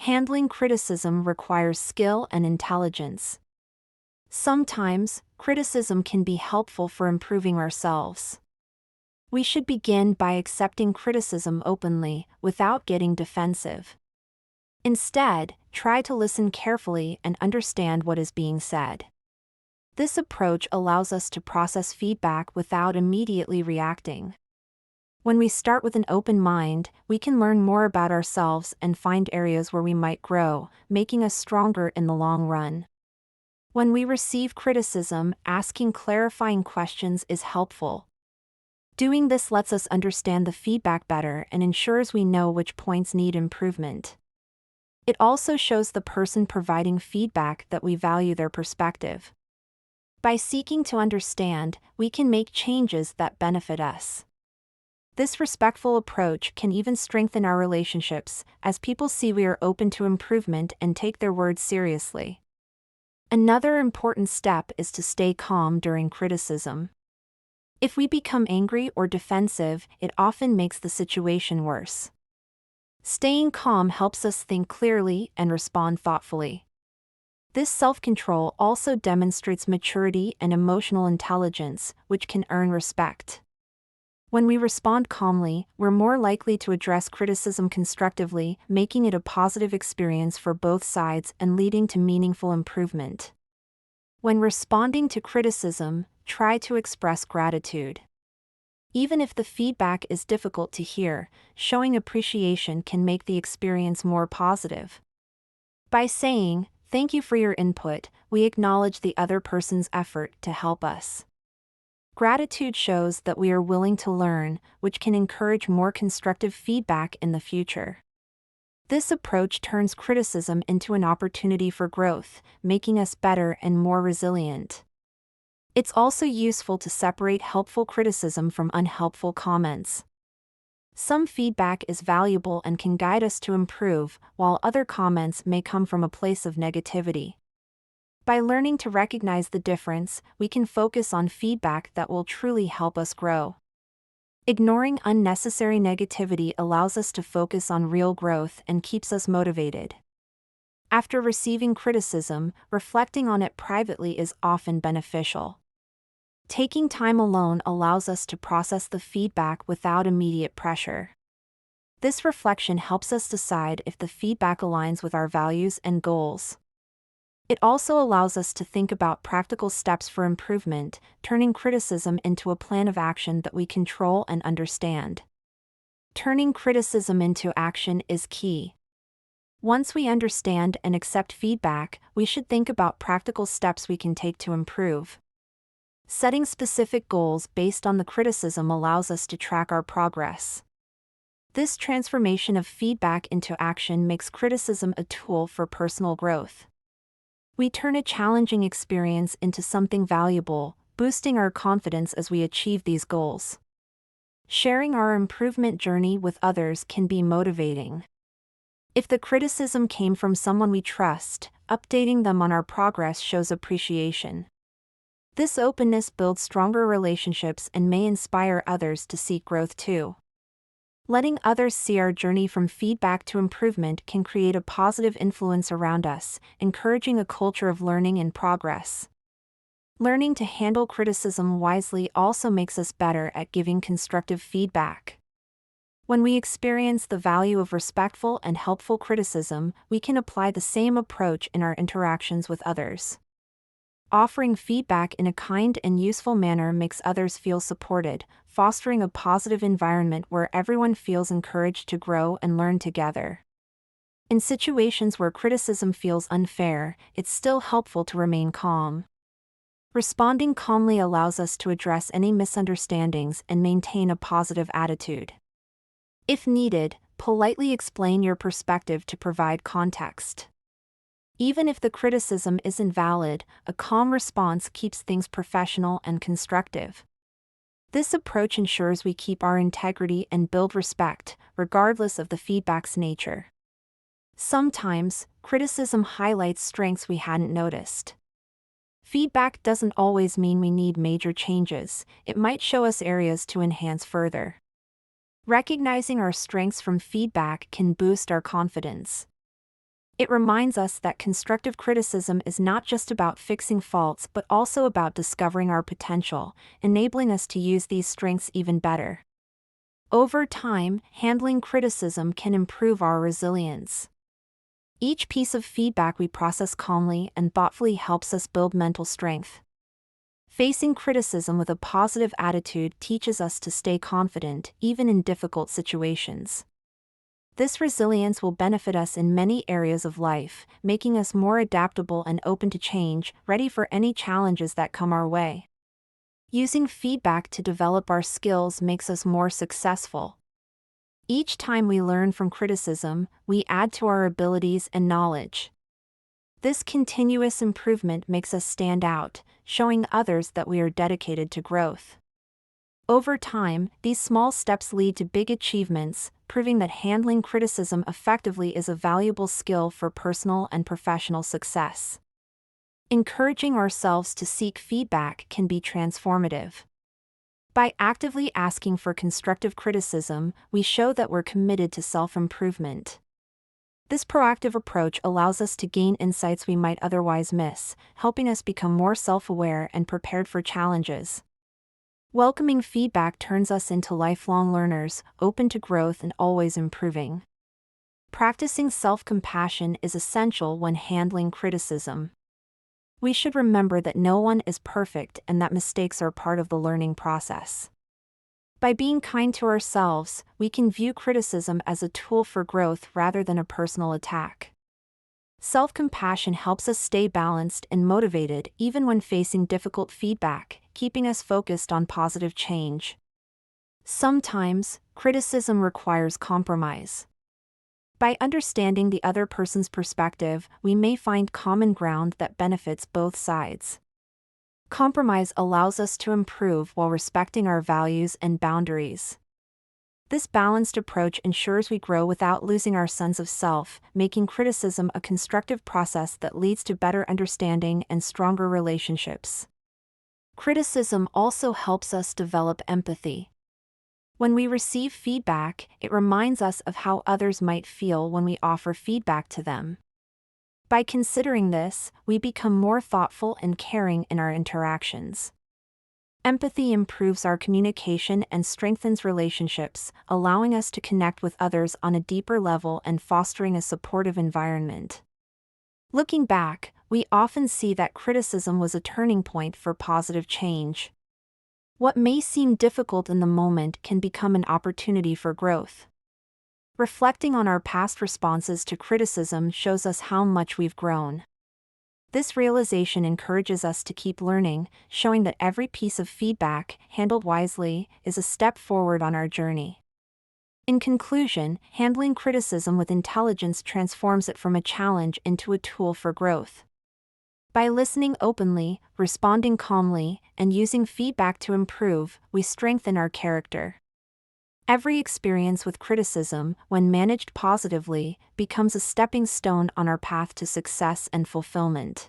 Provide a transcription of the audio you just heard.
Handling criticism requires skill and intelligence. Sometimes, criticism can be helpful for improving ourselves. We should begin by accepting criticism openly, without getting defensive. Instead, try to listen carefully and understand what is being said. This approach allows us to process feedback without immediately reacting. When we start with an open mind, we can learn more about ourselves and find areas where we might grow, making us stronger in the long run. When we receive criticism, asking clarifying questions is helpful. Doing this lets us understand the feedback better and ensures we know which points need improvement. It also shows the person providing feedback that we value their perspective. By seeking to understand, we can make changes that benefit us. This respectful approach can even strengthen our relationships, as people see we are open to improvement and take their words seriously. Another important step is to stay calm during criticism. If we become angry or defensive, it often makes the situation worse. Staying calm helps us think clearly and respond thoughtfully. This self-control also demonstrates maturity and emotional intelligence, which can earn respect. When we respond calmly, we're more likely to address criticism constructively, making it a positive experience for both sides and leading to meaningful improvement. When responding to criticism, try to express gratitude. Even if the feedback is difficult to hear, showing appreciation can make the experience more positive. By saying, "Thank you for your input," we acknowledge the other person's effort to help us. Gratitude shows that we are willing to learn, which can encourage more constructive feedback in the future. This approach turns criticism into an opportunity for growth, making us better and more resilient. It's also useful to separate helpful criticism from unhelpful comments. Some feedback is valuable and can guide us to improve, while other comments may come from a place of negativity. By learning to recognize the difference, we can focus on feedback that will truly help us grow. Ignoring unnecessary negativity allows us to focus on real growth and keeps us motivated. After receiving criticism, reflecting on it privately is often beneficial. Taking time alone allows us to process the feedback without immediate pressure. This reflection helps us decide if the feedback aligns with our values and goals. It also allows us to think about practical steps for improvement, turning criticism into a plan of action that we control and understand. Turning criticism into action is key. Once we understand and accept feedback, we should think about practical steps we can take to improve. Setting specific goals based on the criticism allows us to track our progress. This transformation of feedback into action makes criticism a tool for personal growth. We turn a challenging experience into something valuable, boosting our confidence as we achieve these goals. Sharing our improvement journey with others can be motivating. If the criticism came from someone we trust, updating them on our progress shows appreciation. This openness builds stronger relationships and may inspire others to seek growth too. Letting others see our journey from feedback to improvement can create a positive influence around us, encouraging a culture of learning and progress. Learning to handle criticism wisely also makes us better at giving constructive feedback. When we experience the value of respectful and helpful criticism, we can apply the same approach in our interactions with others. Offering feedback in a kind and useful manner makes others feel supported, fostering a positive environment where everyone feels encouraged to grow and learn together. In situations where criticism feels unfair, it's still helpful to remain calm. Responding calmly allows us to address any misunderstandings and maintain a positive attitude. If needed, politely explain your perspective to provide context. Even if the criticism isn't valid, a calm response keeps things professional and constructive. This approach ensures we keep our integrity and build respect, regardless of the feedback's nature. Sometimes, criticism highlights strengths we hadn't noticed. Feedback doesn't always mean we need major changes, it might show us areas to enhance further. Recognizing our strengths from feedback can boost our confidence. It reminds us that constructive criticism is not just about fixing faults but also about discovering our potential, enabling us to use these strengths even better. Over time, handling criticism can improve our resilience. Each piece of feedback we process calmly and thoughtfully helps us build mental strength. Facing criticism with a positive attitude teaches us to stay confident, even in difficult situations. This resilience will benefit us in many areas of life, making us more adaptable and open to change, ready for any challenges that come our way. Using feedback to develop our skills makes us more successful. Each time we learn from criticism, we add to our abilities and knowledge. This continuous improvement makes us stand out, showing others that we are dedicated to growth. Over time, these small steps lead to big achievements, proving that handling criticism effectively is a valuable skill for personal and professional success. Encouraging ourselves to seek feedback can be transformative. By actively asking for constructive criticism, we show that we're committed to self-improvement. This proactive approach allows us to gain insights we might otherwise miss, helping us become more self-aware and prepared for challenges. Welcoming feedback turns us into lifelong learners, open to growth and always improving. Practicing self-compassion is essential when handling criticism. We should remember that no one is perfect and that mistakes are part of the learning process. By being kind to ourselves, we can view criticism as a tool for growth rather than a personal attack. Self-compassion helps us stay balanced and motivated even when facing difficult feedback, keeping us focused on positive change. Sometimes, criticism requires compromise. By understanding the other person's perspective, we may find common ground that benefits both sides. Compromise allows us to improve while respecting our values and boundaries. This balanced approach ensures we grow without losing our sense of self, making criticism a constructive process that leads to better understanding and stronger relationships. Criticism also helps us develop empathy. When we receive feedback, it reminds us of how others might feel when we offer feedback to them. By considering this, we become more thoughtful and caring in our interactions. Empathy improves our communication and strengthens relationships, allowing us to connect with others on a deeper level and fostering a supportive environment. Looking back, we often see that criticism was a turning point for positive change. What may seem difficult in the moment can become an opportunity for growth. Reflecting on our past responses to criticism shows us how much we've grown. This realization encourages us to keep learning, showing that every piece of feedback, handled wisely, is a step forward on our journey. In conclusion, handling criticism with intelligence transforms it from a challenge into a tool for growth. By listening openly, responding calmly, and using feedback to improve, we strengthen our character. Every experience with criticism, when managed positively, becomes a stepping stone on our path to success and fulfillment.